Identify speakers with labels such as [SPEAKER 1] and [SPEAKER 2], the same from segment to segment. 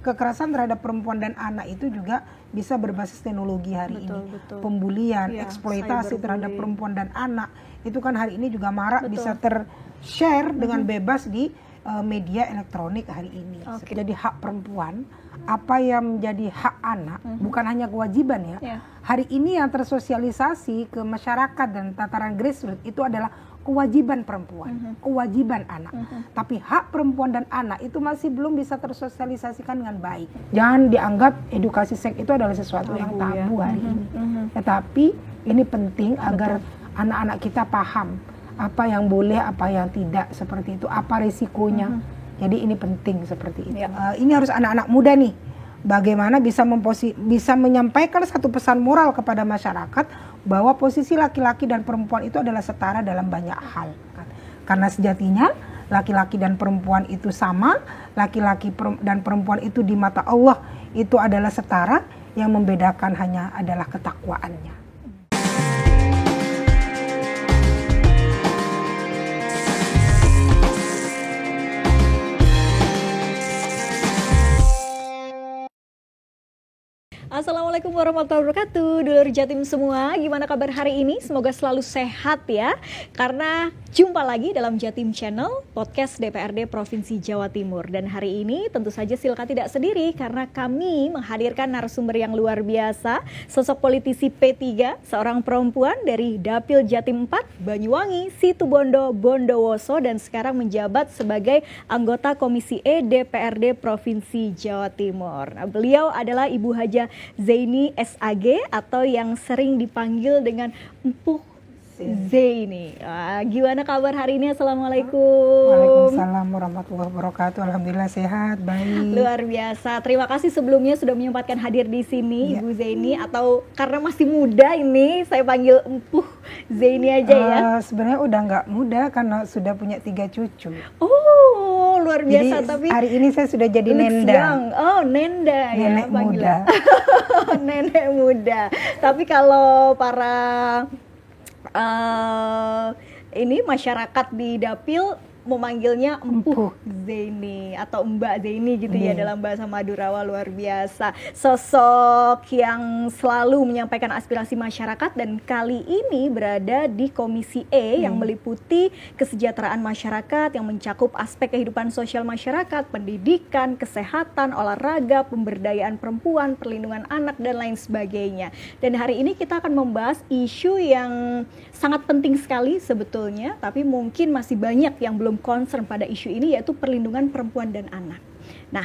[SPEAKER 1] kekerasan terhadap perempuan dan anak itu juga bisa berbasis teknologi hari ini. Pembulian, eksploitasi terhadap perempuan dan anak itu kan hari ini juga marak, bisa ter-share dengan bebas di media elektronik hari ini. Jadi hak perempuan, apa yang menjadi hak anak bukan hanya kewajiban ya. Hari ini yang tersosialisasi ke masyarakat dan tataran grassroots itu adalah kewajiban perempuan, kewajiban anak. Tapi hak perempuan dan anak itu masih belum bisa tersosialisasikan dengan baik. Jangan dianggap edukasi seks itu adalah sesuatu yang tabu hari ini. Tetapi ini penting agar anak-anak kita paham apa yang boleh, apa yang tidak, seperti itu, apa risikonya. Jadi ini penting seperti itu. Ini harus anak-anak muda nih, bagaimana bisa menyampaikan satu pesan moral kepada masyarakat bahwa posisi laki-laki dan perempuan itu adalah setara dalam banyak hal. Karena sejatinya laki-laki dan perempuan itu sama, laki-laki dan perempuan itu di mata Allah itu adalah setara, yang membedakan hanya adalah ketakwaannya.
[SPEAKER 2] Assalamualaikum warahmatullahi wabarakatuh, dulur Jatim semua, gimana kabar hari ini? Semoga selalu sehat ya, karena jumpa lagi dalam Jatim Channel, podcast DPRD Provinsi Jawa Timur. Dan hari ini tentu saja Silka tidak sendiri, karena kami menghadirkan narasumber yang luar biasa, sosok politisi P3, seorang perempuan dari Dapil Jatim 4, Banyuwangi, Situbondo, Bondowoso, dan sekarang menjabat sebagai anggota Komisi E DPRD Provinsi Jawa Timur. Nah, beliau adalah Ibu Haja Zaini SAG atau yang sering dipanggil dengan Empuh Zaini. Gimana kabar hari ini? Assalamualaikum.
[SPEAKER 1] Waalaikumsalam warahmatullahi wabarakatuh. Alhamdulillah sehat, baik.
[SPEAKER 2] Luar biasa. Terima kasih sebelumnya sudah menyempatkan hadir di sini, Ibu Zaini. Atau karena masih muda ini, saya panggil Empuh Zaini aja ya.
[SPEAKER 1] Sebenarnya udah nggak muda karena sudah punya 3 cucu.
[SPEAKER 2] Oh, luar biasa.
[SPEAKER 1] Jadi,
[SPEAKER 2] tapi
[SPEAKER 1] hari ini saya sudah jadi nenda.
[SPEAKER 2] Oh, nenda ya.
[SPEAKER 1] Nenek muda.
[SPEAKER 2] Nenek muda. Tapi kalau para ini masyarakat di Dapil memanggilnya Empuh Zaini atau Mbak Zaini gitu ya dalam bahasa Madurawa. Luar biasa. Sosok yang selalu menyampaikan aspirasi masyarakat dan kali ini berada di Komisi E yang meliputi kesejahteraan masyarakat yang mencakup aspek kehidupan sosial masyarakat, pendidikan, kesehatan, olahraga, pemberdayaan perempuan, perlindungan anak dan lain sebagainya. Dan hari ini kita akan membahas isu yang sangat penting sekali sebetulnya, tapi mungkin masih banyak yang belum concern pada isu ini, yaitu perlindungan perempuan dan anak. Nah,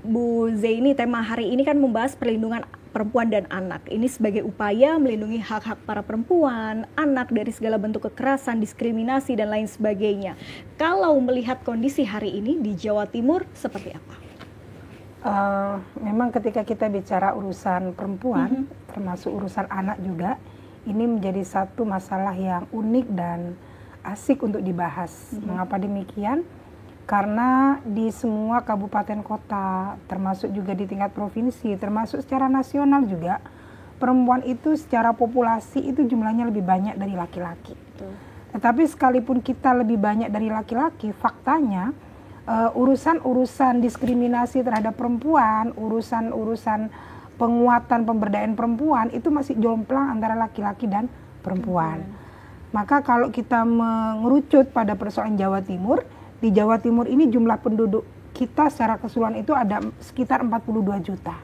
[SPEAKER 2] Bu Zaini, tema hari ini kan membahas perlindungan perempuan dan anak. Ini sebagai upaya melindungi hak-hak para perempuan, anak dari segala bentuk kekerasan, diskriminasi, dan lain sebagainya. Kalau melihat kondisi hari ini di Jawa Timur, seperti apa?
[SPEAKER 1] Memang ketika kita bicara urusan perempuan, termasuk urusan anak juga, ini menjadi satu masalah yang unik dan asik untuk dibahas. Mengapa demikian? Karena di semua kabupaten kota, termasuk juga di tingkat provinsi, termasuk secara nasional juga, perempuan itu secara populasi itu jumlahnya lebih banyak dari laki-laki. Tetapi sekalipun kita lebih banyak dari laki-laki, faktanya urusan-urusan diskriminasi terhadap perempuan, urusan-urusan penguatan pemberdayaan perempuan itu masih jomplang antara laki-laki dan perempuan. Maka kalau kita mengerucut pada persoalan Jawa Timur, di Jawa Timur ini jumlah penduduk kita secara keseluruhan itu ada sekitar 42 juta.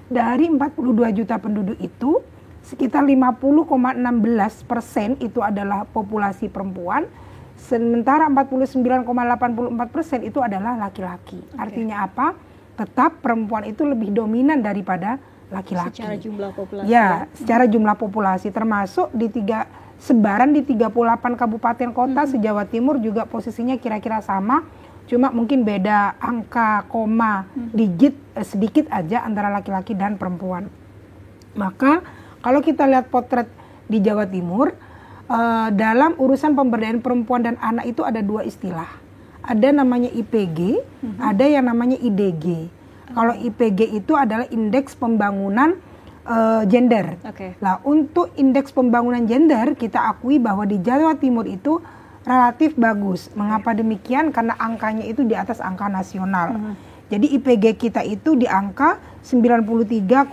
[SPEAKER 1] Dari 42 juta penduduk itu, sekitar 50,16% itu adalah populasi perempuan, sementara 49,84% itu adalah laki-laki. Artinya apa? Tetap perempuan itu lebih dominan daripada laki-laki.
[SPEAKER 2] Secara jumlah populasi.
[SPEAKER 1] Ya, secara jumlah populasi, termasuk sebaran di 38 kabupaten kota se-Jawa Timur juga posisinya kira-kira sama, cuma mungkin beda angka, koma, digit sedikit aja antara laki-laki dan perempuan. Maka kalau kita lihat potret di Jawa Timur, dalam urusan pemberdayaan perempuan dan anak itu ada 2 istilah. Ada namanya IPG, ada yang namanya IDG. Kalau IPG itu adalah Indeks Pembangunan Gender. Nah, untuk Indeks Pembangunan Gender kita akui bahwa di Jawa Timur itu relatif bagus. Mengapa demikian? Karena angkanya itu di atas angka nasional. Jadi IPG kita itu di angka 93,05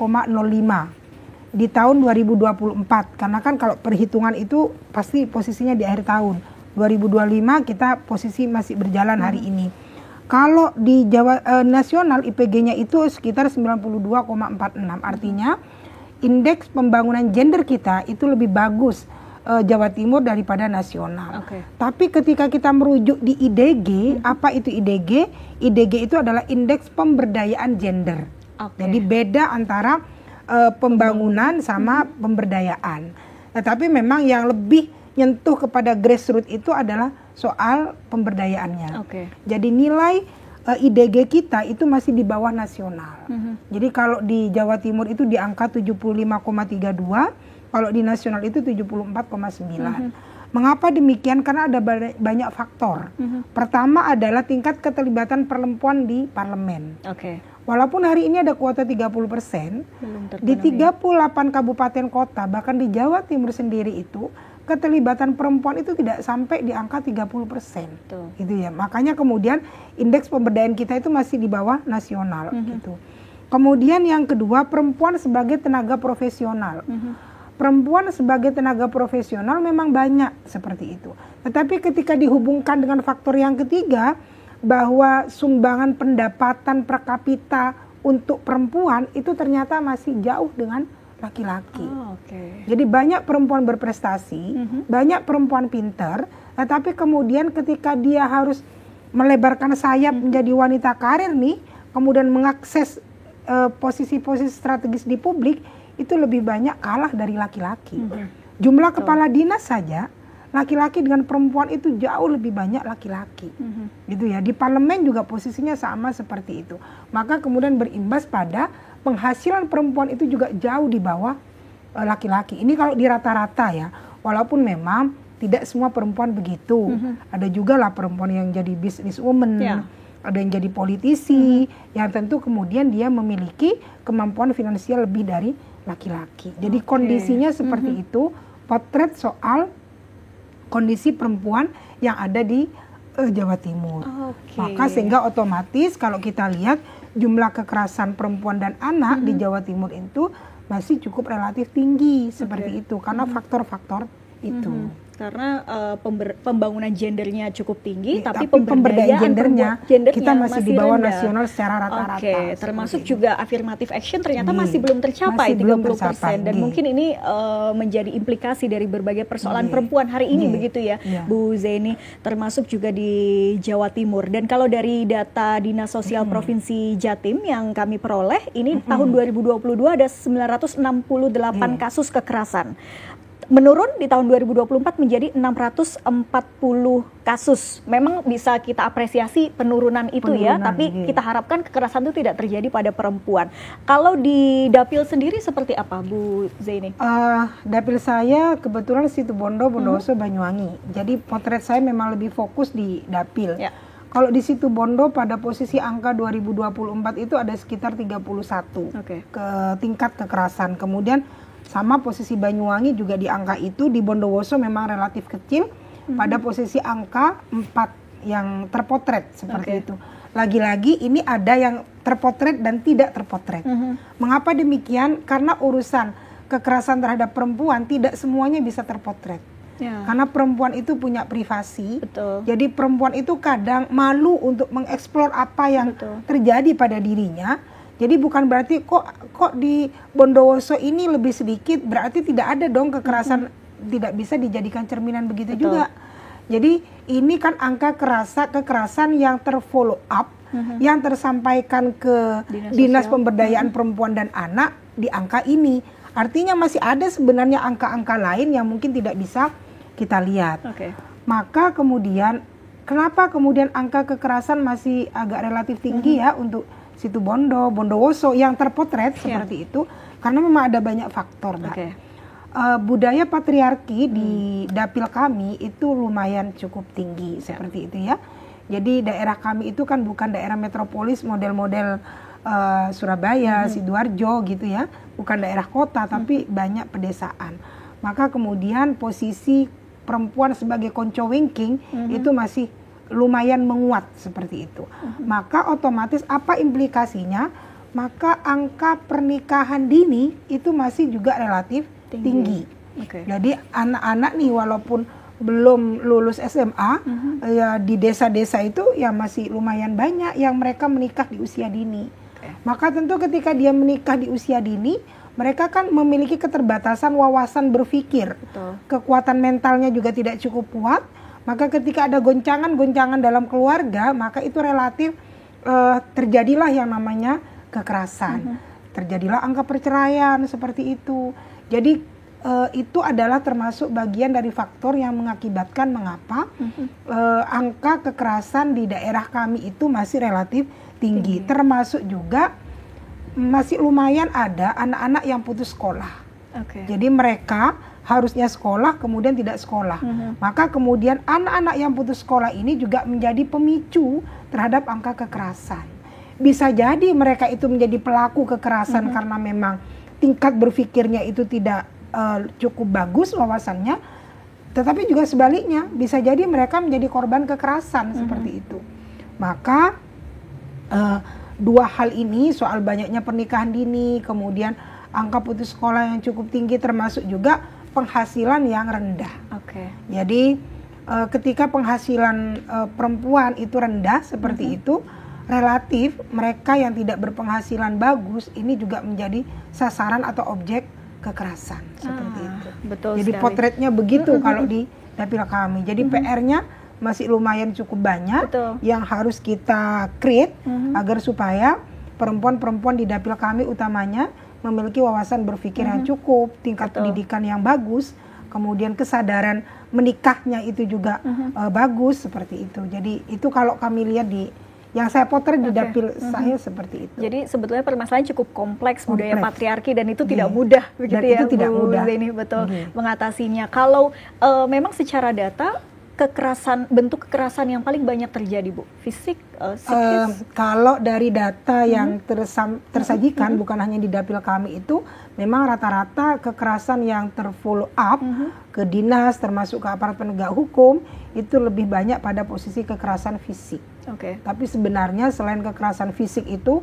[SPEAKER 1] di tahun 2024. Karena kan kalau perhitungan itu pasti posisinya di akhir tahun. 2025 kita posisi masih berjalan hari ini. Kalau di Jawa nasional IPG-nya itu sekitar 92,46. Artinya indeks pembangunan gender kita itu lebih bagus Jawa Timur daripada nasional. Tapi ketika kita merujuk di IDG, apa itu IDG? IDG itu adalah indeks pemberdayaan gender. Jadi beda antara pembangunan sama pemberdayaan. Tetapi memang yang lebih nyentuh kepada grassroots itu adalah soal pemberdayaannya. Jadi nilai IDG kita itu masih di bawah nasional. Jadi kalau di Jawa Timur itu di angka 75,32, kalau di nasional itu 74,9. Mengapa demikian? Karena ada banyak faktor. Pertama adalah tingkat keterlibatan perempuan di parlemen. Walaupun hari ini ada kuota 30%, di 38 kabupaten kota, bahkan di Jawa Timur sendiri itu, keterlibatan perempuan itu tidak sampai di angka 30%. Gitu ya. Makanya kemudian indeks pemberdayaan kita itu masih di bawah nasional. Gitu. Kemudian yang kedua, perempuan sebagai tenaga profesional. Perempuan sebagai tenaga profesional memang banyak seperti itu. Tetapi ketika dihubungkan dengan faktor yang ketiga, bahwa sumbangan pendapatan per kapita untuk perempuan itu ternyata masih jauh dengan laki-laki. Jadi banyak perempuan berprestasi, banyak perempuan pintar, tetapi kemudian ketika dia harus melebarkan sayap menjadi wanita karir nih, kemudian mengakses posisi-posisi strategis di publik, itu lebih banyak kalah dari laki-laki. Jumlah kepala dinas saja, laki-laki dengan perempuan itu jauh lebih banyak laki-laki. Gitu ya. Di parlemen juga posisinya sama seperti itu. Maka kemudian berimbas pada penghasilan perempuan itu juga jauh di bawah laki-laki. Ini kalau di rata-rata ya. Walaupun memang tidak semua perempuan begitu. Ada juga lah perempuan yang jadi businesswoman. Ada yang jadi politisi, yang tentu kemudian dia memiliki kemampuan finansial lebih dari laki-laki. Jadi kondisinya seperti itu, potret soal kondisi perempuan yang ada di Jawa Timur. Maka sehingga otomatis kalau kita lihat jumlah kekerasan perempuan dan anak di Jawa Timur itu masih cukup relatif tinggi seperti itu karena faktor-faktor itu.
[SPEAKER 2] Karena pembangunan gendernya cukup tinggi, tapi
[SPEAKER 1] pemberdayaan gendernya kita masih di bawah
[SPEAKER 2] rendah.
[SPEAKER 1] Nasional secara rata-rata.
[SPEAKER 2] Termasuk juga afirmative action ternyata masih belum tercapai 30%. Dan mungkin ini menjadi implikasi dari berbagai persoalan perempuan hari ini begitu ya, Bu Zaini, termasuk juga di Jawa Timur. Dan kalau dari data Dinas Sosial Provinsi Jatim yang kami peroleh, ini tahun 2022 ada 968 kasus kekerasan. Menurun di tahun 2024 menjadi 640 kasus. Memang bisa kita apresiasi penurunan itu ya, tapi kita harapkan kekerasan itu tidak terjadi pada perempuan. Kalau di Dapil sendiri seperti apa, Bu Zaini?
[SPEAKER 1] Dapil saya kebetulan Situbondo, Bondowoso, Banyuwangi. Jadi potret saya memang lebih fokus di Dapil. Kalau di Situbondo pada posisi angka 2024 itu ada sekitar 31 ke tingkat kekerasan. Kemudian sama posisi Banyuwangi juga di angka itu, di Bondowoso memang relatif kecil pada posisi angka 4 yang terpotret seperti itu. Lagi-lagi ini ada yang terpotret dan tidak terpotret. Mengapa demikian? Karena urusan kekerasan terhadap perempuan tidak semuanya bisa terpotret. Karena perempuan itu punya privasi. Jadi perempuan itu kadang malu untuk mengeksplor apa yang terjadi pada dirinya. Jadi bukan berarti kok di Bondowoso ini lebih sedikit, berarti tidak ada dong kekerasan, tidak bisa dijadikan cerminan begitu juga. Jadi ini kan angka kekerasan yang terfollow up, yang tersampaikan ke Dinas Pemberdayaan Perempuan dan Anak di angka ini. Artinya masih ada sebenarnya angka-angka lain yang mungkin tidak bisa kita lihat. Maka kemudian, kenapa kemudian angka kekerasan masih agak relatif tinggi ya untuk Situbondo, Bondowoso yang terpotret seperti itu, karena memang ada banyak faktor. Budaya patriarki di dapil kami itu lumayan cukup tinggi seperti itu ya. Jadi daerah kami itu kan bukan daerah metropolis model-model Surabaya, Sidoarjo gitu ya, bukan daerah kota tapi banyak pedesaan. Maka kemudian posisi perempuan sebagai konco wingking itu masih lumayan menguat seperti itu. Maka otomatis apa implikasinya? Maka angka pernikahan dini itu masih juga relatif tinggi. Jadi anak-anak nih walaupun belum lulus SMA, ya di desa-desa itu ya masih lumayan banyak yang mereka menikah di usia dini. Maka tentu ketika dia menikah di usia dini, mereka kan memiliki keterbatasan wawasan berpikir. Kekuatan mentalnya juga tidak cukup kuat. Maka ketika ada goncangan-goncangan dalam keluarga, maka itu relatif terjadilah yang namanya kekerasan. Terjadilah angka perceraian seperti itu. Jadi itu adalah termasuk bagian dari faktor yang mengakibatkan mengapa angka kekerasan di daerah kami itu masih relatif tinggi. Termasuk juga masih lumayan ada anak-anak yang putus sekolah. Jadi mereka harusnya sekolah kemudian tidak sekolah. Maka kemudian anak-anak yang putus sekolah ini juga menjadi pemicu terhadap angka kekerasan. Bisa jadi mereka itu menjadi pelaku kekerasan karena memang tingkat berpikirnya itu tidak cukup bagus wawasannya, tetapi juga sebaliknya bisa jadi mereka menjadi korban kekerasan seperti itu. Maka dua hal ini, soal banyaknya pernikahan dini, kemudian angka putus sekolah yang cukup tinggi, termasuk juga penghasilan yang rendah. Jadi ketika penghasilan perempuan itu rendah seperti itu, relatif mereka yang tidak berpenghasilan bagus ini juga menjadi sasaran atau objek kekerasan seperti itu. Jadi sekali. Potretnya begitu kalau di dapil kami. Jadi PR-nya masih lumayan cukup banyak yang harus kita create agar supaya perempuan-perempuan di dapil kami utamanya memiliki wawasan berpikir yang cukup, tingkat pendidikan yang bagus, kemudian kesadaran menikahnya itu juga bagus seperti itu. Jadi itu kalau kami lihat di yang saya potret di dapil saya seperti itu.
[SPEAKER 2] Jadi sebetulnya permasalahan cukup kompleks budaya patriarki dan itu tidak mudah begitu ya, itu tidak mudah. Ini mengatasinya. Kalau memang secara data bentuk kekerasan yang paling banyak terjadi, Bu, fisik, psikis?
[SPEAKER 1] Kalau dari data yang tersajikan bukan hanya di dapil kami itu, memang rata-rata kekerasan yang terfollow up ke dinas termasuk ke aparat penegak hukum itu lebih banyak pada posisi kekerasan fisik. Tapi sebenarnya selain kekerasan fisik itu,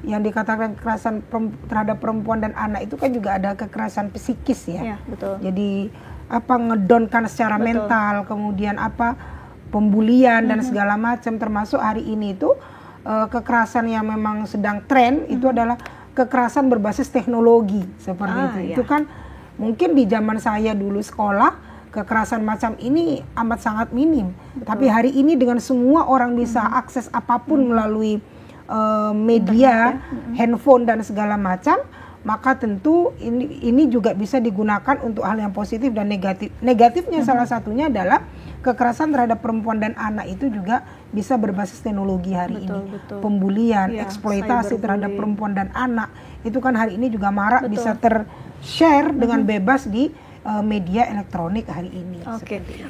[SPEAKER 1] yang dikatakan kekerasan terhadap perempuan dan anak itu kan juga ada kekerasan psikis ya. Jadi ngedonkan secara mental, kemudian pembulian dan segala macam, termasuk hari ini itu kekerasan yang memang sedang tren itu adalah kekerasan berbasis teknologi seperti itu. Itu kan mungkin di zaman saya dulu sekolah kekerasan macam ini amat sangat minim. Tapi hari ini dengan semua orang bisa akses apapun melalui media, handphone dan segala macam, maka tentu ini juga bisa digunakan untuk hal yang positif dan negatif. Negatifnya salah satunya adalah kekerasan terhadap perempuan dan anak itu juga bisa berbasis teknologi hari ini. Pembulian, eksploitasi terhadap perempuan dan anak itu kan hari ini juga marak bisa ter-share dengan bebas di media elektronik hari ini.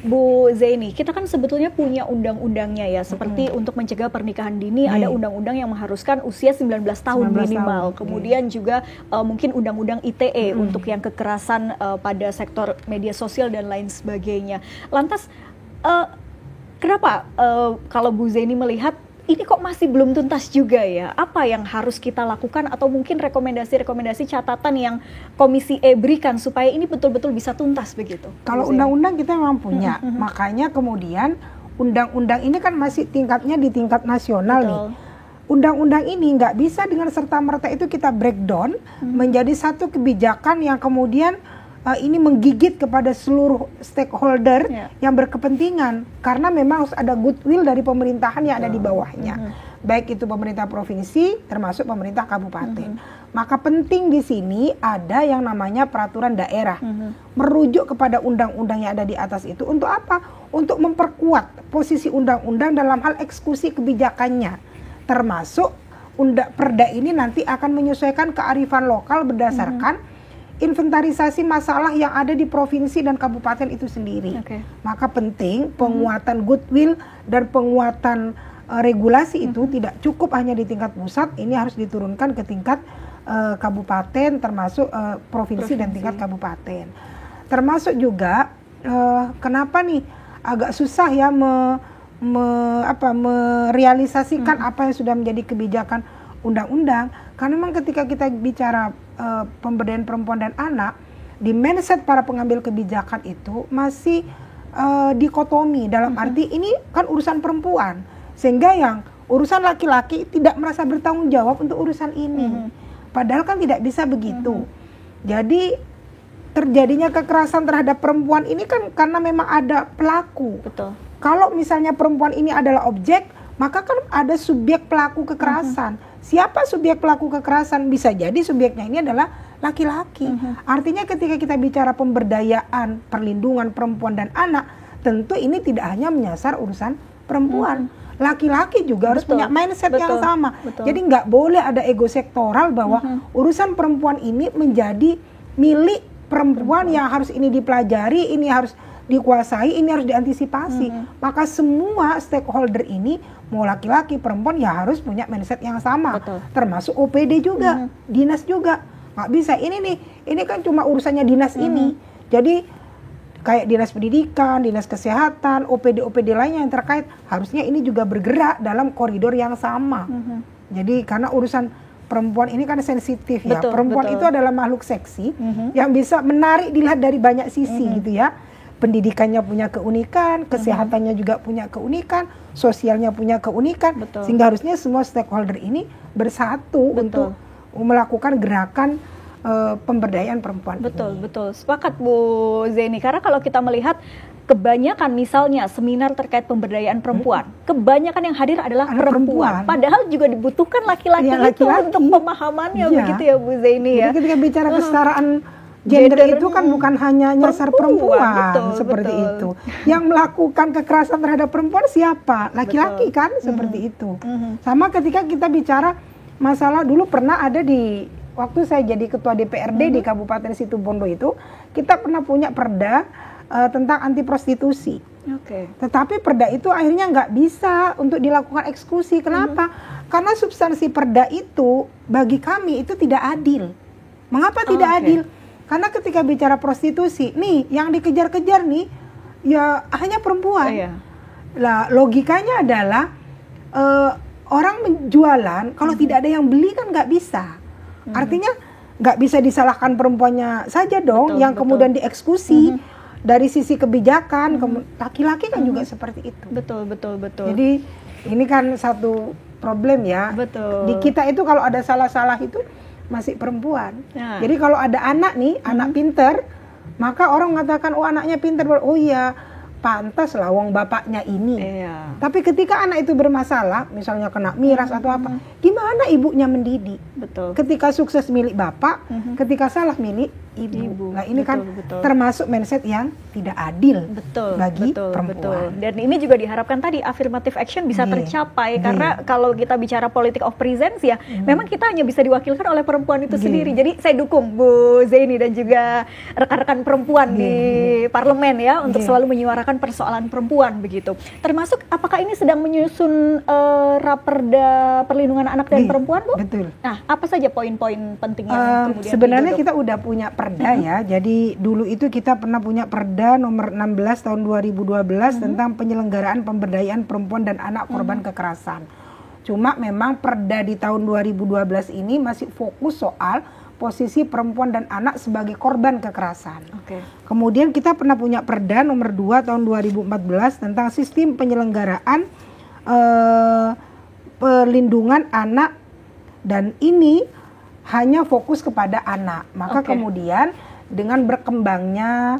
[SPEAKER 2] Bu Zaini, kita kan sebetulnya punya undang-undangnya ya, seperti untuk mencegah pernikahan dini ada undang-undang yang mengharuskan usia 19 tahun minimal. Kemudian juga mungkin undang-undang ITE untuk yang kekerasan pada sektor media sosial dan lain sebagainya. Lantas kenapa kalau Bu Zaini melihat ini kok masih belum tuntas juga ya? Apa yang harus kita lakukan atau mungkin rekomendasi-rekomendasi catatan yang Komisi E berikan supaya ini betul-betul bisa tuntas begitu?
[SPEAKER 1] Kalau undang-undang kita memang punya, makanya kemudian undang-undang ini kan masih tingkatnya di tingkat nasional nih. Undang-undang ini nggak bisa dengan serta-merta itu kita breakdown menjadi satu kebijakan yang kemudian ini menggigit kepada seluruh stakeholder yang berkepentingan, karena memang harus ada goodwill dari pemerintahan yang ada di bawahnya, baik itu pemerintah provinsi termasuk pemerintah kabupaten. Maka penting di sini ada yang namanya peraturan daerah, merujuk kepada undang-undang yang ada di atas itu. Untuk apa? Untuk memperkuat posisi undang-undang dalam hal eksekusi kebijakannya, termasuk perda ini nanti akan menyesuaikan kearifan lokal berdasarkan inventarisasi masalah yang ada di provinsi dan kabupaten itu sendiri. Maka penting penguatan goodwill dan penguatan regulasi itu tidak cukup hanya di tingkat pusat, ini harus diturunkan ke tingkat kabupaten termasuk provinsi dan tingkat kabupaten. Termasuk juga kenapa nih agak susah ya merealisasikan apa yang sudah menjadi kebijakan undang-undang. Karena memang ketika kita bicara pemberdayaan perempuan dan anak, di mindset para pengambil kebijakan itu masih dikotomi, dalam arti ini kan urusan perempuan, sehingga yang urusan laki-laki tidak merasa bertanggung jawab untuk urusan ini. Padahal kan tidak bisa begitu. Jadi terjadinya kekerasan terhadap perempuan ini kan karena memang ada pelaku.
[SPEAKER 2] Betul.
[SPEAKER 1] Kalau misalnya perempuan ini adalah objek, maka kan ada subjek pelaku kekerasan. Siapa subjek pelaku kekerasan? Bisa jadi subjeknya ini adalah laki-laki. Artinya ketika kita bicara pemberdayaan, perlindungan perempuan dan anak, tentu ini tidak hanya menyasar urusan perempuan. Laki-laki juga harus punya mindset yang sama. Jadi nggak boleh ada ego sektoral bahwa urusan perempuan ini menjadi milik perempuan yang harus ini dipelajari, ini harus dikuasai, ini harus diantisipasi. Maka semua stakeholder ini, mau laki-laki, perempuan, ya harus punya mindset yang sama. Termasuk OPD juga, dinas juga. Nggak bisa, ini kan cuma urusannya dinas ini. Jadi kayak dinas pendidikan, dinas kesehatan, OPD-OPD lainnya yang terkait, harusnya ini juga bergerak dalam koridor yang sama. Jadi karena urusan perempuan ini kan sensitif ya. Perempuan itu adalah makhluk seksi yang bisa menarik dilihat dari banyak sisi gitu ya. Pendidikannya punya keunikan, kesehatannya juga punya keunikan, sosialnya punya keunikan, sehingga harusnya semua stakeholder ini bersatu untuk melakukan gerakan pemberdayaan perempuan.
[SPEAKER 2] Betul. Sepakat Bu Zeni, karena kalau kita melihat kebanyakan misalnya seminar terkait pemberdayaan perempuan, kebanyakan yang hadir adalah perempuan. Padahal juga dibutuhkan laki-laki itu untuk pemahamannya, begitu ya Bu Zeni ya.
[SPEAKER 1] Jadi ketika bicara kesetaraan gender itu kan bukan hanya nyasar perempuan seperti itu. Yang melakukan kekerasan terhadap perempuan siapa? Laki-laki kan seperti itu. Sama ketika kita bicara masalah, dulu pernah ada di waktu saya jadi ketua DPRD di Kabupaten Situbondo itu, kita pernah punya perda tentang anti prostitusi. Tetapi perda itu akhirnya nggak bisa untuk dilakukan eksekusi. Kenapa? Karena substansi perda itu bagi kami itu tidak adil. Mengapa tidak adil? Karena ketika bicara prostitusi, nih yang dikejar-kejar nih ya hanya perempuan. Lah logikanya adalah orang menjualan, kalau tidak ada yang beli kan nggak bisa. Artinya nggak bisa disalahkan perempuannya saja dong yang kemudian dieksekusi. Dari sisi kebijakan, laki-laki kan juga seperti itu.
[SPEAKER 2] Betul.
[SPEAKER 1] Jadi ini kan satu problem ya. Di kita itu kalau ada salah-salah itu masih perempuan. Jadi kalau ada anak nih, anak pinter, maka orang mengatakan, oh anaknya pinter, oh iya, pantas lah wong bapaknya ini. Tapi ketika anak itu bermasalah, misalnya kena miras atau apa, gimana ibunya mendidik? Ketika sukses milik bapak, ketika salah milik ibu. Nah ini kan termasuk mindset yang tidak adil bagi perempuan.
[SPEAKER 2] Dan ini juga diharapkan tadi affirmative action bisa tercapai, karena kalau kita bicara politik of presence ya, memang kita hanya bisa diwakilkan oleh perempuan itu sendiri. Jadi saya dukung Bu Zeni dan juga rekan-rekan perempuan di parlemen ya untuk selalu menyuarakan persoalan perempuan begitu. Termasuk apakah ini sedang menyusun raperda perlindungan anak dan perempuan, Bu? Nah, apa saja poin-poin penting yang kemudian
[SPEAKER 1] sebenarnya kita udah punya perda ya. Jadi dulu itu kita pernah punya perda nomor 16 tahun 2012 tentang penyelenggaraan pemberdayaan perempuan dan anak korban kekerasan. Cuma memang perda di tahun 2012 ini masih fokus soal posisi perempuan dan anak sebagai korban kekerasan. Kemudian kita pernah punya perda nomor 2 tahun 2014 tentang sistem penyelenggaraan perlindungan anak, dan ini hanya fokus kepada anak. Maka kemudian dengan berkembangnya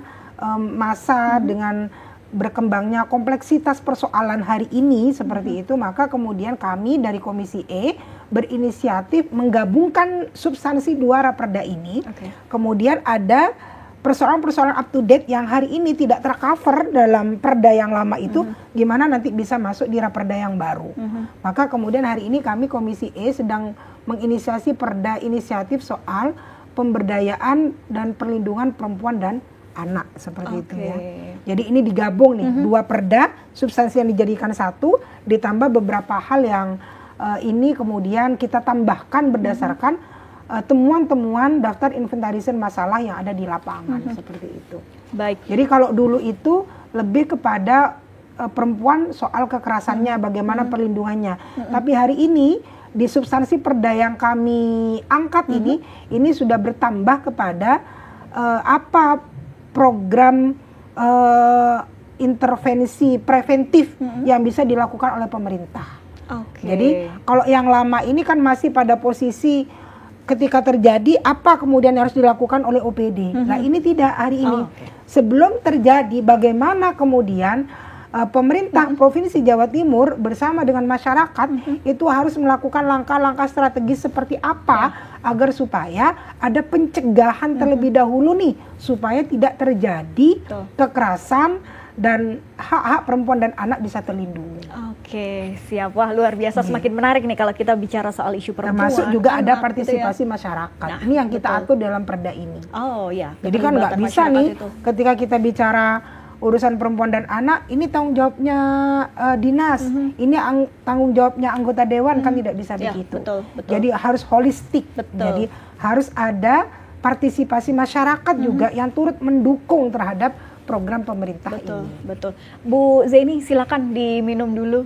[SPEAKER 1] masa, dengan berkembangnya kompleksitas persoalan hari ini seperti itu, maka kemudian kami dari Komisi E berinisiatif menggabungkan substansi dua raperda ini. Kemudian ada persoalan-persoalan up to date yang hari ini tidak tercover dalam perda yang lama itu, gimana nanti bisa masuk di raperda yang baru. Maka kemudian hari ini kami Komisi E sedang menginisiasi perda inisiatif soal pemberdayaan dan perlindungan perempuan dan anak seperti itu ya. Jadi ini digabung nih, dua perda, substansi yang dijadikan satu, ditambah beberapa hal yang ini kemudian kita tambahkan berdasarkan temuan-temuan daftar inventarisir masalah yang ada di lapangan seperti itu.
[SPEAKER 2] Baik.
[SPEAKER 1] Jadi kalau dulu itu lebih kepada perempuan soal kekerasannya, bagaimana perlindungannya. Tapi hari ini di substansi perda yang kami angkat ini sudah bertambah kepada apa program intervensi preventif yang bisa dilakukan oleh pemerintah. Jadi kalau yang lama ini kan masih pada posisi ketika terjadi apa kemudian harus dilakukan oleh OPD. Nah ini tidak hari ini. Sebelum terjadi bagaimana kemudian pemerintah Provinsi Jawa Timur bersama dengan masyarakat itu harus melakukan langkah-langkah strategis seperti apa agar supaya ada pencegahan terlebih dahulu nih supaya tidak terjadi kekerasan dan hak-hak perempuan dan anak bisa terlindungi.
[SPEAKER 2] Oke, siap. Wah, luar biasa. Semakin menarik nih kalau kita bicara soal isu perempuan.
[SPEAKER 1] Termasuk juga ada partisipasi masyarakat. Nah, ini yang kita atur dalam perda ini.
[SPEAKER 2] Oh ya.
[SPEAKER 1] Jadi kan nggak bisa nih ketika kita bicara urusan perempuan dan anak, ini tanggung jawabnya dinas, ini tanggung jawabnya anggota dewan, kan tidak bisa begitu.
[SPEAKER 2] Betul.
[SPEAKER 1] Jadi harus holistik. Jadi harus ada partisipasi masyarakat juga yang turut mendukung terhadap program pemerintah ini.
[SPEAKER 2] Betul. Bu Zeni, silakan diminum dulu.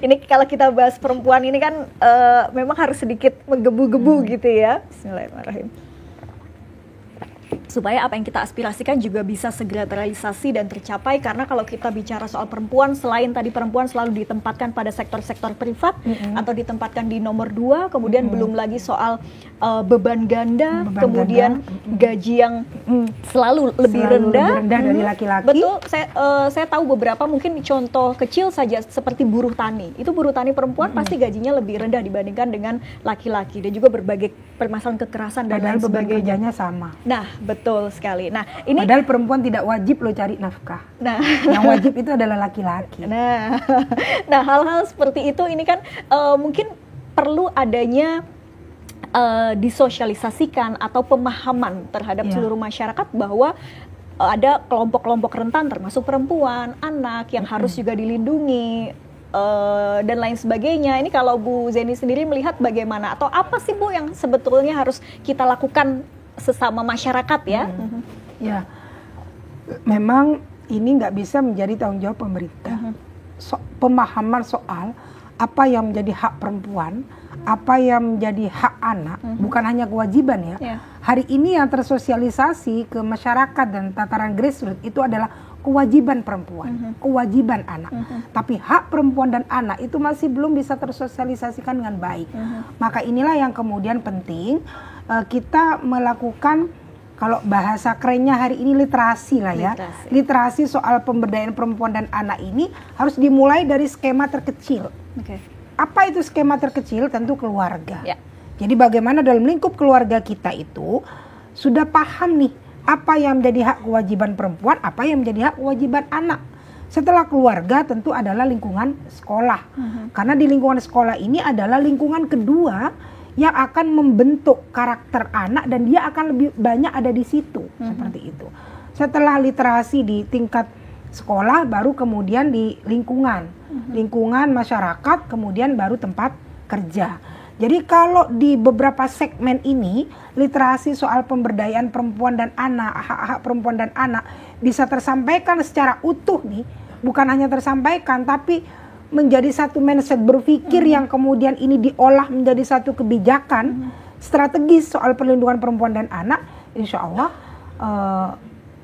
[SPEAKER 2] Ini kalau kita bahas perempuan ini kan memang harus sedikit menggebu-gebu gitu ya. Bismillahirrahmanirrahim. Supaya apa yang kita aspirasikan juga bisa segera terrealisasi dan tercapai, karena kalau kita bicara soal perempuan, selain tadi perempuan selalu ditempatkan pada sektor-sektor privat atau ditempatkan di nomor 2, kemudian belum lagi soal beban ganda, kemudian gaji yang selalu lebih rendah
[SPEAKER 1] dari laki-laki.
[SPEAKER 2] Betul, saya tahu beberapa mungkin contoh kecil saja seperti buruh tani. Itu buruh tani perempuan pasti gajinya lebih rendah dibandingkan dengan laki-laki, dan juga berbagai permasalahan kekerasan dan lain sebagainya.
[SPEAKER 1] Kerjanya sama.
[SPEAKER 2] Nah, betul sekali. Nah, ini
[SPEAKER 1] padahal perempuan tidak wajib loh cari nafkah. Nah, yang wajib itu adalah laki-laki.
[SPEAKER 2] Nah, hal-hal seperti itu ini kan mungkin perlu adanya disosialisasikan atau pemahaman terhadap seluruh masyarakat bahwa ada kelompok-kelompok rentan termasuk perempuan, anak yang harus juga dilindungi dan lain sebagainya. Ini kalau Bu Zeni sendiri melihat bagaimana, atau apa sih Bu yang sebetulnya harus kita lakukan sesama masyarakat ya?
[SPEAKER 1] Ya, memang ini nggak bisa menjadi tanggung jawab pemerintah. Pemahaman soal apa yang menjadi hak perempuan, apa yang menjadi hak anak, bukan hanya kewajiban ya. Hari ini yang tersosialisasi ke masyarakat dan tataran grassroots itu adalah kewajiban perempuan, kewajiban anak. Tapi hak perempuan dan anak itu masih belum bisa tersosialisasikan dengan baik. Maka inilah yang kemudian penting kita melakukan, kalau bahasa kerennya hari ini literasi lah ya. Literasi soal pemberdayaan perempuan dan anak ini harus dimulai dari skema terkecil. Apa itu skema terkecil? Tentu keluarga. Jadi bagaimana dalam lingkup keluarga kita itu sudah paham nih apa yang menjadi hak kewajiban perempuan, apa yang menjadi hak kewajiban anak. Setelah keluarga tentu adalah lingkungan sekolah. Karena di lingkungan sekolah ini adalah lingkungan kedua yang akan membentuk karakter anak, dan dia akan lebih banyak ada di situ, seperti itu. Setelah literasi di tingkat sekolah, baru kemudian di lingkungan masyarakat, kemudian baru tempat kerja. Jadi kalau di beberapa segmen ini, literasi soal pemberdayaan perempuan dan anak, hak-hak perempuan dan anak bisa tersampaikan secara utuh nih, bukan hanya tersampaikan, tapi menjadi satu mindset berpikir yang kemudian ini diolah menjadi satu kebijakan strategis soal perlindungan perempuan dan anak, insya Allah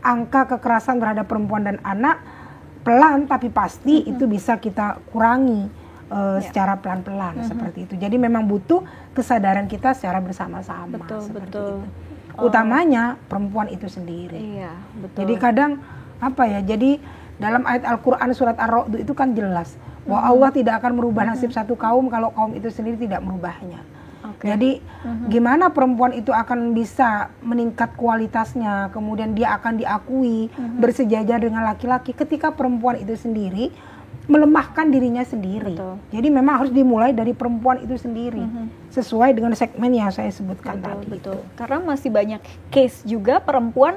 [SPEAKER 1] angka kekerasan terhadap perempuan dan anak pelan tapi pasti itu bisa kita kurangi secara pelan-pelan seperti itu. Jadi memang butuh kesadaran kita secara bersama-sama seperti itu. Utamanya perempuan itu sendiri. Jadi kadang jadi dalam ayat Al-Quran surat Ar-Ra'd itu kan jelas bahwa Allah tidak akan merubah nasib satu kaum kalau kaum itu sendiri tidak merubahnya. Jadi gimana perempuan itu akan bisa meningkat kualitasnya, kemudian dia akan diakui bersejajar dengan laki-laki ketika perempuan itu sendiri melemahkan dirinya sendiri. Jadi memang harus dimulai dari perempuan itu sendiri, sesuai dengan segmen yang saya sebutkan tadi.
[SPEAKER 2] Karena masih banyak case juga perempuan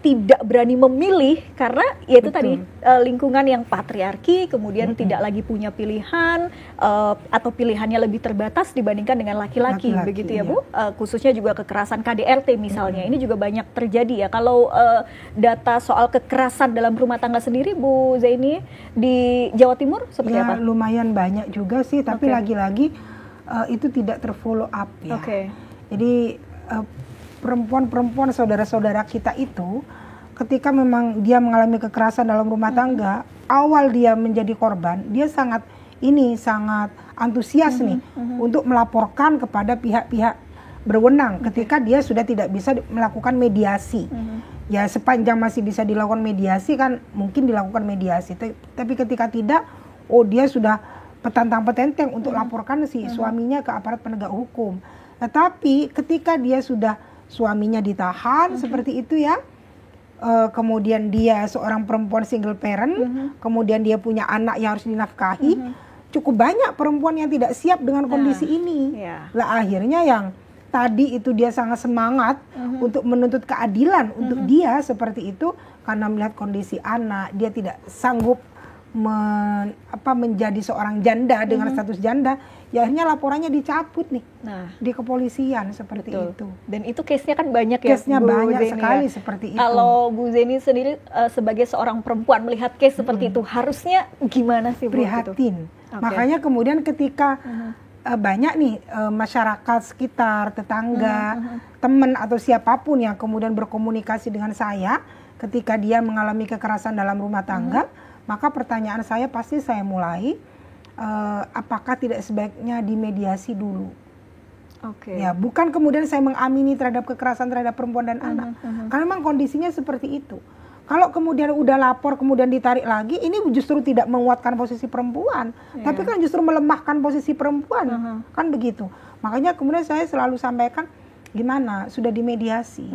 [SPEAKER 2] tidak berani memilih karena ya itu tadi lingkungan yang patriarki, kemudian tidak lagi punya pilihan atau pilihannya lebih terbatas dibandingkan dengan laki-laki begitu ya Bu. Khususnya juga kekerasan KDRT misalnya, ini juga banyak terjadi ya. Kalau data soal kekerasan dalam rumah tangga sendiri Bu Zaini di Jawa Timur seperti apa?
[SPEAKER 1] Lumayan banyak juga sih, tapi lagi-lagi itu tidak terfollow up ya. Jadi perempuan-perempuan saudara-saudara kita itu ketika memang dia mengalami kekerasan dalam rumah tangga, awal dia menjadi korban, dia sangat antusias nih untuk melaporkan kepada pihak-pihak berwenang ketika dia sudah tidak bisa melakukan mediasi. Ya sepanjang masih bisa dilakukan mediasi kan mungkin dilakukan mediasi, tapi ketika tidak, dia sudah petantang-petenteng untuk laporkan si suaminya ke aparat penegak hukum. Tetapi ketika dia sudah suaminya ditahan seperti itu ya, kemudian dia seorang perempuan single parent, kemudian dia punya anak yang harus dinafkahi, cukup banyak perempuan yang tidak siap dengan kondisi ini. Lah akhirnya yang tadi itu dia sangat semangat untuk menuntut keadilan untuk dia seperti itu, karena melihat kondisi anak, dia tidak sanggup menjadi seorang janda dengan status janda, ya akhirnya laporannya dicabut nih di kepolisian seperti itu. Dan
[SPEAKER 2] itu case-nya kan banyak ya.
[SPEAKER 1] Case-nya banyak sekali seperti itu.
[SPEAKER 2] Kalau Bu Zaini sendiri sebagai seorang perempuan melihat case seperti itu harusnya gimana sih Bu?
[SPEAKER 1] Prihatin. Makanya kemudian ketika banyak nih masyarakat sekitar, tetangga, teman atau siapapun yang kemudian berkomunikasi dengan saya ketika dia mengalami kekerasan dalam rumah tangga, maka pertanyaan saya pasti saya mulai, apakah tidak sebaiknya dimediasi dulu? Ya, bukan kemudian saya mengamini terhadap kekerasan terhadap perempuan dan anak, karena memang kondisinya seperti itu. Kalau kemudian udah lapor kemudian ditarik lagi, ini justru tidak menguatkan posisi perempuan, tapi kan justru melemahkan posisi perempuan, kan begitu. Makanya kemudian saya selalu sampaikan, gimana sudah dimediasi?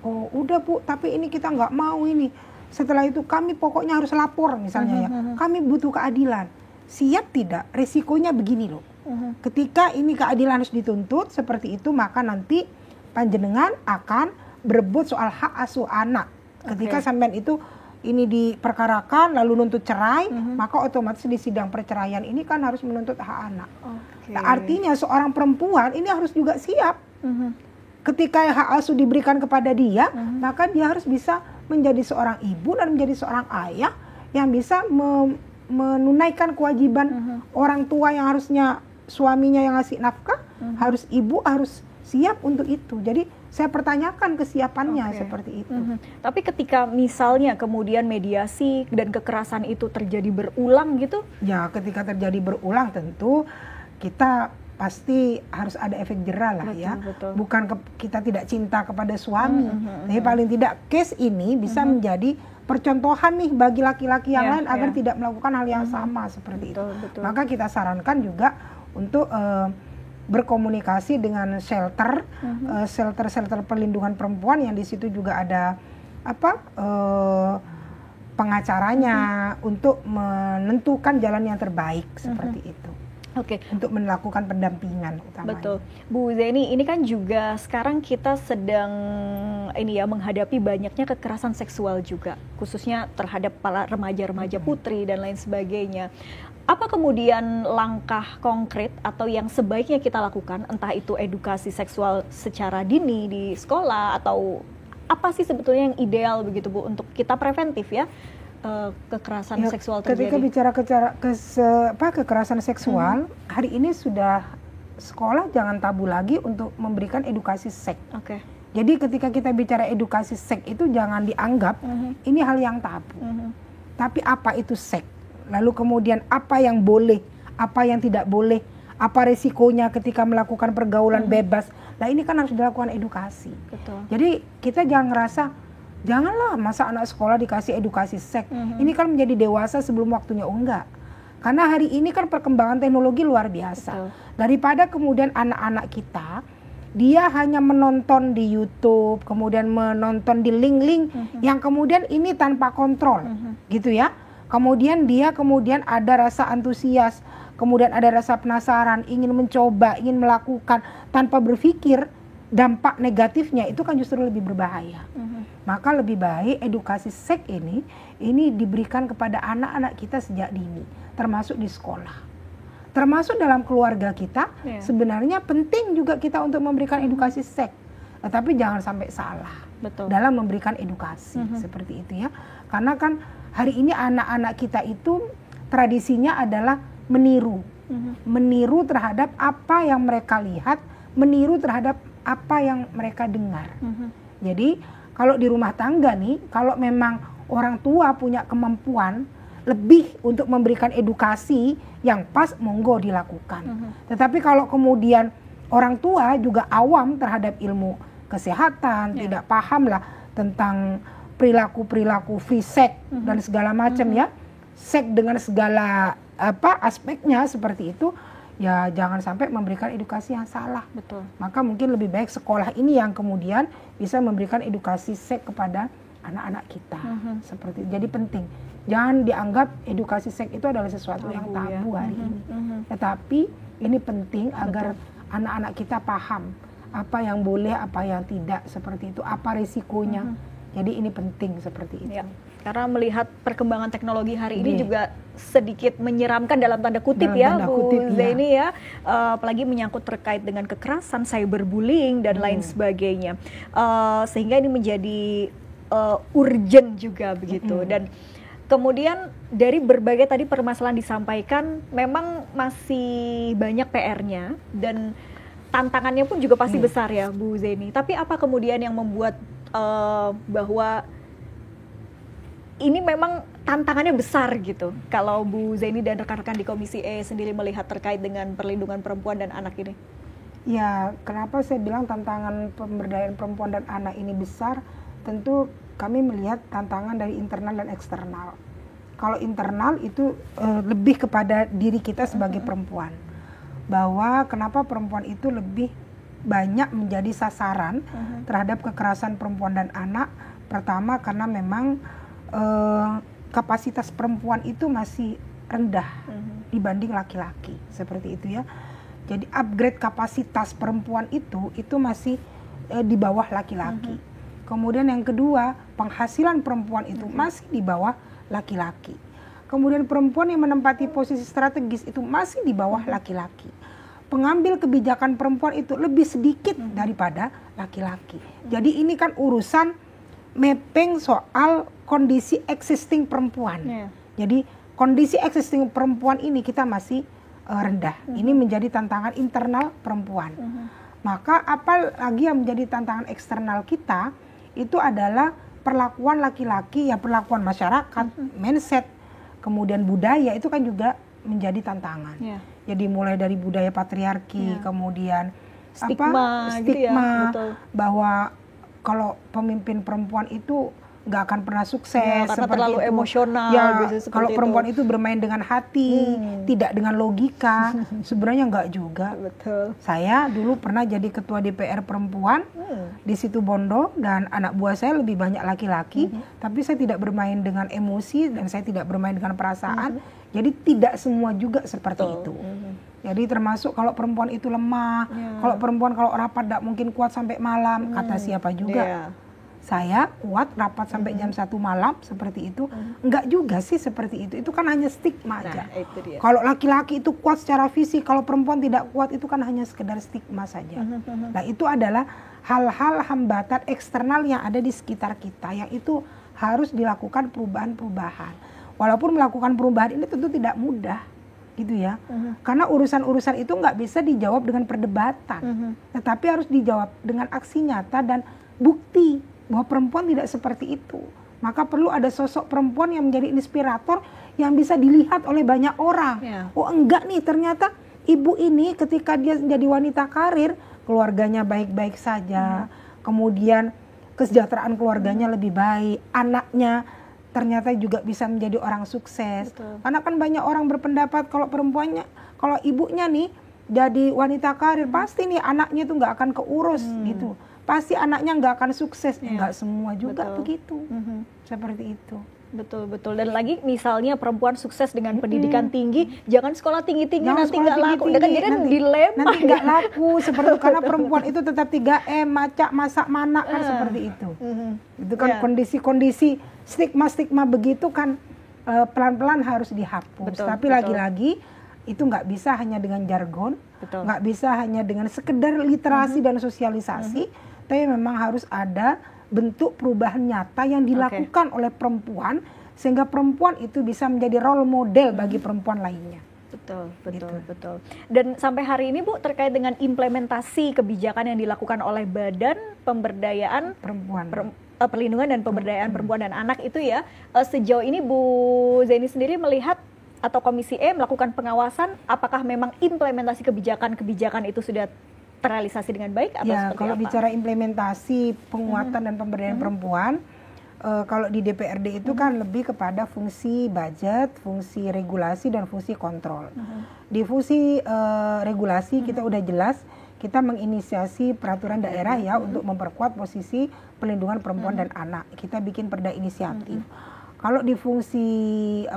[SPEAKER 1] Oh udah Bu, tapi ini kita nggak mau ini. Setelah itu kami pokoknya harus lapor misalnya ya, kami butuh keadilan. Siap tidak? Resikonya begini loh. Ketika ini keadilan harus dituntut seperti itu, maka nanti panjenengan akan berebut soal hak asuh anak. Ketika sampean itu ini diperkarakan lalu nuntut cerai, maka otomatis di sidang perceraian ini kan harus menuntut hak anak. Nah, artinya seorang perempuan ini harus juga siap. Ketika hak asuh diberikan kepada dia, maka dia harus bisa menjadi seorang ibu dan menjadi seorang ayah yang bisa menunaikan kewajiban orang tua yang harusnya suaminya yang ngasih nafkah, harus ibu harus siap untuk itu. Jadi saya pertanyakan kesiapannya seperti itu.
[SPEAKER 2] Tapi ketika misalnya kemudian mediasi dan kekerasan itu terjadi berulang gitu?
[SPEAKER 1] Ya, ketika terjadi berulang tentu kita pasti harus ada efek jera lah ya. Bukan kita tidak cinta kepada suami, tapi paling tidak case ini bisa menjadi percontohan nih bagi laki-laki yang lain agar tidak melakukan hal yang sama seperti itu. Maka kita sarankan juga untuk berkomunikasi dengan shelter perlindungan perempuan yang di situ juga ada pengacaranya untuk menentukan jalan yang terbaik seperti itu. Untuk melakukan pendampingan utamanya.
[SPEAKER 2] Betul. Bu Zaini, ini kan juga sekarang kita sedang menghadapi banyaknya kekerasan seksual juga, khususnya terhadap para remaja-remaja putri dan lain sebagainya. Apa kemudian langkah konkret atau yang sebaiknya kita lakukan, entah itu edukasi seksual secara dini di sekolah atau apa sih sebetulnya yang ideal begitu Bu untuk kita preventif ya? Kekerasan seksual terjadi.
[SPEAKER 1] Ketika bicara kekerasan seksual, hari ini sudah sekolah jangan tabu lagi untuk memberikan edukasi seks. Jadi ketika kita bicara edukasi seks itu jangan dianggap ini hal yang tabu. Tapi apa itu seks? Lalu kemudian apa yang boleh, apa yang tidak boleh, apa resikonya ketika melakukan pergaulan bebas. Nah ini kan harus dilakukan edukasi. Jadi kita jangan ngerasa janganlah masa anak sekolah dikasih edukasi seks. Ini kan menjadi dewasa sebelum waktunya. Enggak. Karena hari ini kan perkembangan teknologi luar biasa. Daripada kemudian anak-anak kita dia hanya menonton di YouTube, kemudian menonton di link-link yang kemudian ini tanpa kontrol. Gitu ya. Kemudian dia ada rasa antusias, kemudian ada rasa penasaran, ingin mencoba, ingin melakukan tanpa berpikir dampak negatifnya itu kan justru lebih berbahaya. Maka lebih baik edukasi seks ini diberikan kepada anak-anak kita sejak dini, termasuk di sekolah. Termasuk dalam keluarga kita, sebenarnya penting juga kita untuk memberikan edukasi seks. Tetapi jangan sampai salah dalam memberikan edukasi seperti itu ya. Karena kan hari ini anak-anak kita itu tradisinya adalah meniru. Meniru terhadap apa yang mereka lihat, meniru terhadap apa yang mereka dengar. Jadi kalau di rumah tangga nih, kalau memang orang tua punya kemampuan lebih untuk memberikan edukasi yang pas, monggo dilakukan. Tetapi kalau kemudian orang tua juga awam terhadap ilmu kesehatan, tidak paham lah tentang perilaku free sex dan segala macam ya, seks dengan segala aspeknya seperti itu, ya jangan sampai memberikan edukasi yang salah. Maka mungkin lebih baik sekolah ini yang kemudian bisa memberikan edukasi seks kepada anak-anak kita seperti itu. Jadi penting, jangan dianggap edukasi seks itu adalah sesuatu yang tabu hari ini. Tetapi ini penting agar anak-anak kita paham apa yang boleh, apa yang tidak, seperti itu, apa risikonya. Jadi ini penting seperti itu.
[SPEAKER 2] Karena melihat perkembangan teknologi hari ini juga sedikit menyeramkan dalam tanda kutip Bu Zaini ya. Apalagi menyangkut terkait dengan kekerasan, cyberbullying dan lain sebagainya. Sehingga ini menjadi urgent juga begitu. Dan kemudian dari berbagai tadi permasalahan disampaikan, memang masih banyak PR-nya dan tantangannya pun juga pasti besar ya Bu Zaini. Tapi apa kemudian yang membuat bahwa ini memang tantangannya besar gitu, kalau Bu Zaini dan rekan-rekan di Komisi E sendiri melihat terkait dengan perlindungan perempuan dan anak ini?
[SPEAKER 1] Ya, kenapa saya bilang tantangan pemberdayaan perempuan dan anak ini besar? Tentu kami melihat tantangan dari internal dan eksternal. Kalau internal itu lebih kepada diri kita sebagai perempuan, bahwa kenapa perempuan itu lebih banyak menjadi sasaran terhadap kekerasan perempuan dan anak. Pertama karena memang kapasitas perempuan itu masih rendah dibanding laki-laki, seperti itu ya. Jadi upgrade kapasitas perempuan itu masih di bawah laki-laki. Kemudian yang kedua, penghasilan perempuan itu masih di bawah laki-laki. Kemudian perempuan yang menempati posisi strategis itu masih di bawah laki-laki. Pengambil kebijakan perempuan itu lebih sedikit daripada laki-laki. Jadi ini kan urusan mapping soal kondisi existing perempuan. Jadi kondisi existing perempuan ini kita masih rendah. Ini menjadi tantangan internal perempuan. Maka apa lagi yang menjadi tantangan eksternal kita itu adalah perlakuan laki-laki, ya perlakuan masyarakat, mindset, kemudian budaya itu kan juga menjadi tantangan. Jadi mulai dari budaya patriarki, kemudian stigma gitu ya, bahwa kalau pemimpin perempuan itu nggak akan pernah sukses,
[SPEAKER 2] karena terlalu emosional.
[SPEAKER 1] Ya, kalau perempuan itu bermain dengan hati, tidak dengan logika, sebenarnya nggak juga. Saya dulu pernah jadi ketua DPR perempuan di Situ Bondo dan anak buah saya lebih banyak laki-laki, tapi saya tidak bermain dengan emosi dan saya tidak bermain dengan perasaan. Jadi tidak semua juga seperti itu. Jadi termasuk kalau perempuan itu lemah, kalau perempuan kalau rapat tidak mungkin kuat sampai malam, kata siapa juga. Saya kuat rapat sampai jam 1 malam seperti itu. Enggak juga sih seperti itu. Itu kan hanya stigma aja. Kalau laki-laki itu kuat secara fisik, kalau perempuan tidak kuat itu kan hanya sekedar stigma saja. Nah, itu adalah hal-hal hambatan eksternal yang ada di sekitar kita yang itu harus dilakukan perubahan-perubahan. Walaupun melakukan perubahan ini tentu tidak mudah, gitu ya. Karena urusan-urusan itu nggak bisa dijawab dengan perdebatan, tetapi harus dijawab dengan aksi nyata dan bukti bahwa perempuan tidak seperti itu. Maka perlu ada sosok perempuan yang menjadi inspirator yang bisa dilihat oleh banyak orang. Oh enggak nih, ternyata ibu ini ketika dia menjadi wanita karir, keluarganya baik-baik saja, kemudian kesejahteraan keluarganya lebih baik, anaknya ternyata juga bisa menjadi orang sukses. Karena kan banyak orang berpendapat kalau perempuannya, kalau ibunya nih jadi wanita karir, pasti nih anaknya tuh nggak akan keurus gitu. Pasti anaknya nggak akan sukses. Nggak semua juga begitu. Seperti itu.
[SPEAKER 2] Betul. Dan lagi misalnya perempuan sukses dengan pendidikan tinggi, jangan sekolah tinggi-tinggi nanti nggak laku. Kan jadi dilema.
[SPEAKER 1] Nanti nggak laku seperti itu, karena perempuan itu tetap 3M, macak, masak, manak kan seperti itu. Itu kan kondisi-kondisi stigma-stigma begitu kan pelan-pelan harus dihapus. Tapi lagi-lagi itu nggak bisa hanya dengan jargon, nggak bisa hanya dengan sekedar literasi dan sosialisasi, tapi memang harus ada bentuk perubahan nyata yang dilakukan oleh perempuan sehingga perempuan itu bisa menjadi role model bagi perempuan lainnya.
[SPEAKER 2] Betul. Dan sampai hari ini Bu, terkait dengan implementasi kebijakan yang dilakukan oleh Badan Pemberdayaan Perlindungan dan Pemberdayaan Perempuan dan Anak itu ya, sejauh ini Bu Zeni sendiri melihat atau Komisi E melakukan pengawasan apakah memang implementasi kebijakan itu sudah terrealisasi dengan baik atau seperti
[SPEAKER 1] kalau
[SPEAKER 2] apa?
[SPEAKER 1] Bicara implementasi penguatan dan pemberdayaan perempuan, kalau di DPRD itu kan lebih kepada fungsi budget, fungsi regulasi dan fungsi kontrol. Di fungsi regulasi kita udah jelas, kita menginisiasi peraturan daerah ya untuk memperkuat posisi pelindungan perempuan dan anak. Kita bikin perda inisiatif. Kalau di fungsi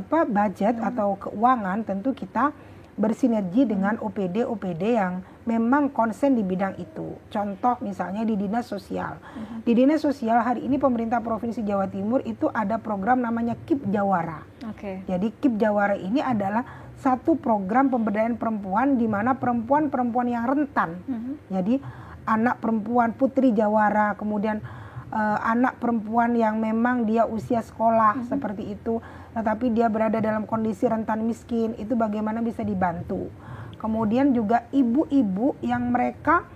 [SPEAKER 1] budget atau keuangan, tentu kita bersinergi dengan OPD yang memang konsen di bidang itu. Contoh misalnya di Dinas Sosial. Di Dinas Sosial hari ini pemerintah Provinsi Jawa Timur itu ada program namanya KIP Jawara. Jadi KIP Jawara ini adalah satu program pemberdayaan perempuan di mana perempuan-perempuan yang rentan. Jadi anak perempuan putri jawara, kemudian anak perempuan yang memang dia usia sekolah seperti itu, tetapi dia berada dalam kondisi rentan miskin, itu bagaimana bisa dibantu. Kemudian juga ibu-ibu yang mereka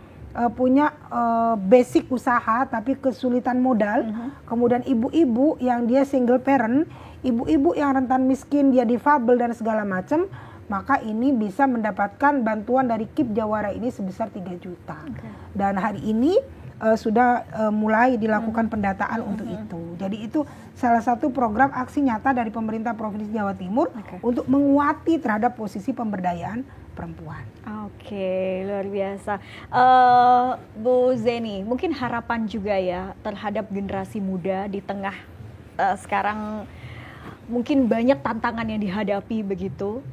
[SPEAKER 1] punya basic usaha tapi kesulitan modal. Kemudian ibu-ibu yang dia single parent, ibu-ibu yang rentan miskin, dia difabel dan segala macam, maka ini bisa mendapatkan bantuan dari KIP Jawara ini sebesar 3 juta. Dan hari ini sudah mulai dilakukan pendataan untuk itu. Jadi itu salah satu program aksi nyata dari pemerintah Provinsi Jawa Timur untuk menguati terhadap posisi pemberdayaan perempuan.
[SPEAKER 2] Luar biasa. Bu Zeni, mungkin harapan juga ya terhadap generasi muda di tengah sekarang mungkin banyak tantangan yang dihadapi begitu.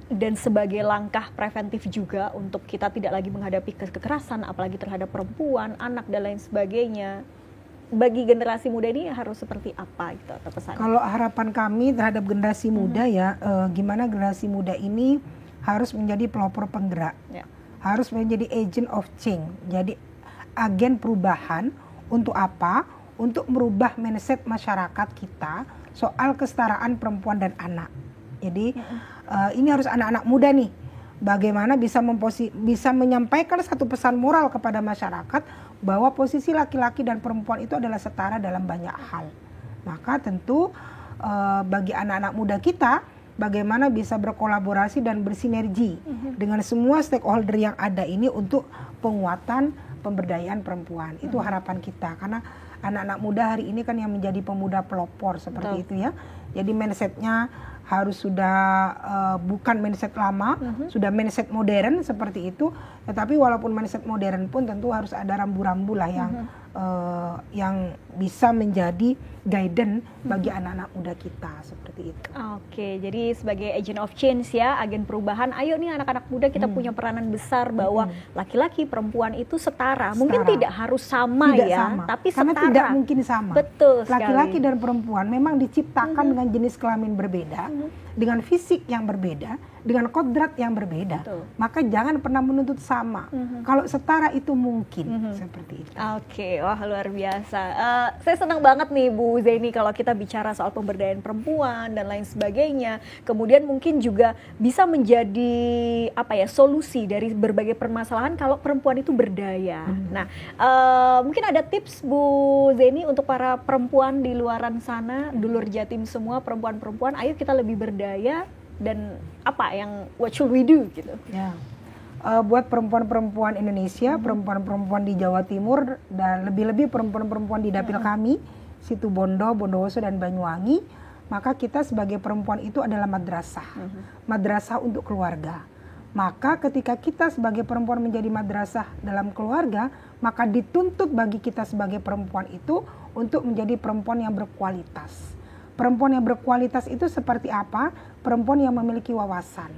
[SPEAKER 2] Dan sebagai langkah preventif juga untuk kita tidak lagi menghadapi kekerasan apalagi terhadap perempuan, anak dan lain sebagainya. Bagi generasi muda ini harus seperti apa gitu atau pesan?
[SPEAKER 1] Kalau harapan kami terhadap generasi muda gimana generasi muda ini harus menjadi pelopor penggerak. Harus menjadi agent of change. Jadi agen perubahan untuk apa? Untuk merubah mindset masyarakat kita soal kesetaraan perempuan dan anak. Jadi ini harus anak-anak muda nih, bagaimana bisa menyampaikan satu pesan moral kepada masyarakat bahwa posisi laki-laki dan perempuan itu adalah setara dalam banyak hal. Maka tentu bagi anak-anak muda kita, bagaimana bisa berkolaborasi dan bersinergi dengan semua stakeholder yang ada ini untuk penguatan pemberdayaan perempuan. Itu harapan kita, karena anak-anak muda hari ini kan yang menjadi pemuda pelopor seperti itu ya. Jadi mindsetnya harus sudah bukan mindset lama, sudah mindset modern seperti itu. Tetapi walaupun mindset modern pun tentu harus ada rambu-rambu lah yang bisa menjadi guidance bagi anak-anak muda kita seperti itu.
[SPEAKER 2] Jadi sebagai agent of change ya, agen perubahan. Ayo nih anak-anak muda kita punya peranan besar bahwa laki-laki perempuan itu setara. Mungkin tidak harus sama tapi
[SPEAKER 1] karena
[SPEAKER 2] setara.
[SPEAKER 1] Tidak mungkin sama.
[SPEAKER 2] Betul sekali.
[SPEAKER 1] Laki-laki dan perempuan memang diciptakan dengan jenis kelamin berbeda, dengan fisik yang berbeda, dengan kodrat yang berbeda. Maka jangan pernah menuntut sama. Kalau setara itu mungkin seperti itu.
[SPEAKER 2] Wah luar biasa. Saya senang banget nih Bu Zeni kalau kita bicara soal pemberdayaan perempuan dan lain sebagainya. Kemudian mungkin juga bisa menjadi solusi dari berbagai permasalahan kalau perempuan itu berdaya. Nah, mungkin ada tips Bu Zeni untuk para perempuan di luaran sana, dulur Jatim semua, perempuan-perempuan, ayo kita lebih berdaya dan what should we do gitu.
[SPEAKER 1] Buat perempuan-perempuan Indonesia, perempuan-perempuan di Jawa Timur, dan lebih-lebih perempuan-perempuan di dapil kami, Situbondo, Bondowoso, dan Banyuwangi, maka kita sebagai perempuan itu adalah madrasah. Madrasah untuk keluarga. Maka ketika kita sebagai perempuan menjadi madrasah dalam keluarga, maka dituntut bagi kita sebagai perempuan itu untuk menjadi perempuan yang berkualitas. Perempuan yang berkualitas itu seperti apa? Perempuan yang memiliki wawasan,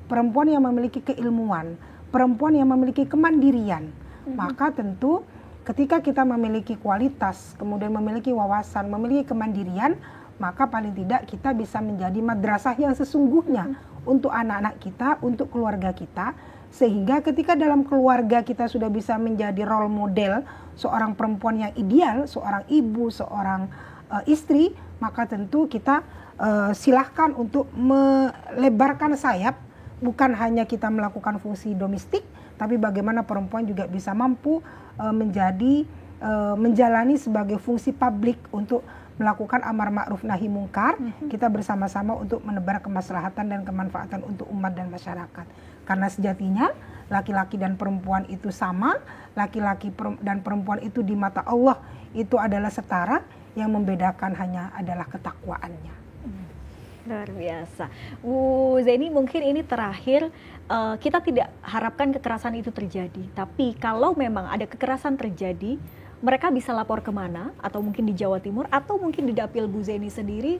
[SPEAKER 1] perempuan yang memiliki keilmuan, perempuan yang memiliki kemandirian. Maka tentu ketika kita memiliki kualitas, kemudian memiliki wawasan, memiliki kemandirian, maka paling tidak kita bisa menjadi madrasah yang sesungguhnya untuk anak-anak kita, untuk keluarga kita. Sehingga ketika dalam keluarga kita sudah bisa menjadi role model seorang perempuan yang ideal, seorang ibu, seorang istri, maka tentu kita silahkan untuk melebarkan sayap, bukan hanya kita melakukan fungsi domestik, tapi bagaimana perempuan juga bisa mampu menjalani sebagai fungsi publik untuk melakukan amar ma'ruf nahi mungkar. Kita bersama-sama untuk menebar kemaslahatan dan kemanfaatan untuk umat dan masyarakat. Karena sejatinya laki-laki dan perempuan itu sama, laki-laki dan perempuan itu di mata Allah itu adalah setara, yang membedakan hanya adalah ketakwaannya.
[SPEAKER 2] Luar biasa. Bu Zaini, mungkin ini terakhir, kita tidak harapkan kekerasan itu terjadi, tapi kalau memang ada kekerasan terjadi, mereka bisa lapor kemana? Atau mungkin di Jawa Timur, atau mungkin di Dapil Bu Zaini sendiri,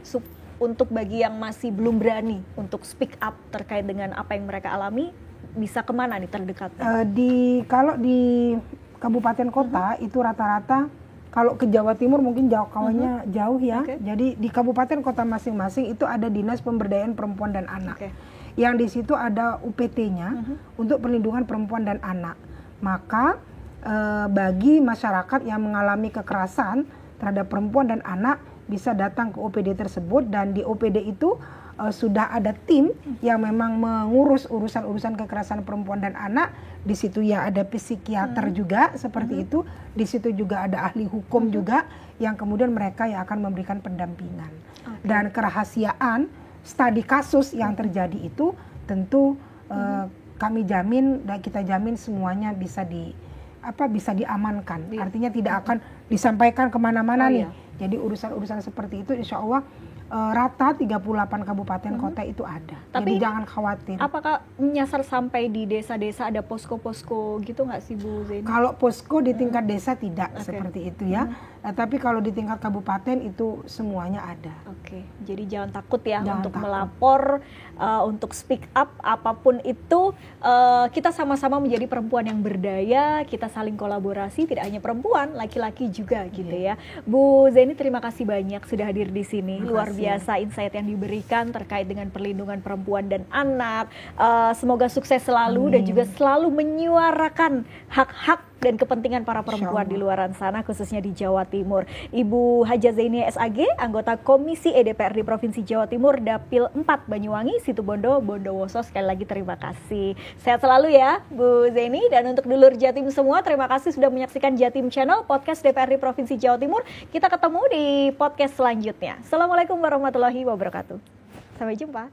[SPEAKER 2] untuk bagi yang masih belum berani untuk speak up terkait dengan apa yang mereka alami, bisa kemana nih terdekat?
[SPEAKER 1] Kalau di kabupaten kota itu rata-rata, kalau ke Jawa Timur mungkin jauh jauh ya. Jadi di kabupaten kota masing-masing itu ada Dinas Pemberdayaan Perempuan dan Anak. Yang di situ ada UPT-nya untuk perlindungan perempuan dan anak. Maka bagi masyarakat yang mengalami kekerasan terhadap perempuan dan anak bisa datang ke OPD tersebut, dan di OPD itu sudah ada tim yang memang mengurus urusan-urusan kekerasan perempuan dan anak. Di situ ya ada psikiater juga seperti itu. Di situ juga ada ahli hukum juga yang kemudian mereka yang akan memberikan pendampingan. Dan kerahasiaan studi kasus yang terjadi itu tentu kami jamin dan kita jamin semuanya bisa diamankan. Artinya tidak akan disampaikan kemana-mana nih. Jadi urusan-urusan seperti itu insya Allah rata 38 kabupaten kota itu ada.
[SPEAKER 2] Tapi
[SPEAKER 1] jadi jangan khawatir.
[SPEAKER 2] Apakah menyasar sampai di desa-desa, ada posko-posko gitu nggak sih Bu Zaini?
[SPEAKER 1] Kalau posko di tingkat desa tidak seperti itu ya. Tapi kalau di tingkat kabupaten itu semuanya ada.
[SPEAKER 2] Jadi jangan takut ya untuk melapor, untuk speak up apapun itu. Kita sama-sama menjadi perempuan yang berdaya, kita saling kolaborasi, tidak hanya perempuan, laki-laki juga gitu ya. Bu Zaini, terima kasih banyak sudah hadir di sini. Luar biasa insight yang diberikan terkait dengan perlindungan perempuan dan anak. Semoga sukses selalu dan juga selalu menyuarakan hak-hak dan kepentingan para perempuan di luar sana, khususnya di Jawa Timur. Ibu Haja Zaini SAG, anggota Komisi DPRD Provinsi Jawa Timur, Dapil 4 Banyuwangi, Situbondo, Bondowoso. Sekali lagi terima kasih. Sehat selalu ya Bu Zaini. Dan untuk dulur Jatim semua, terima kasih sudah menyaksikan Jatim Channel, podcast DPRD Provinsi Jawa Timur. Kita ketemu di podcast selanjutnya. Assalamualaikum warahmatullahi wabarakatuh. Sampai jumpa.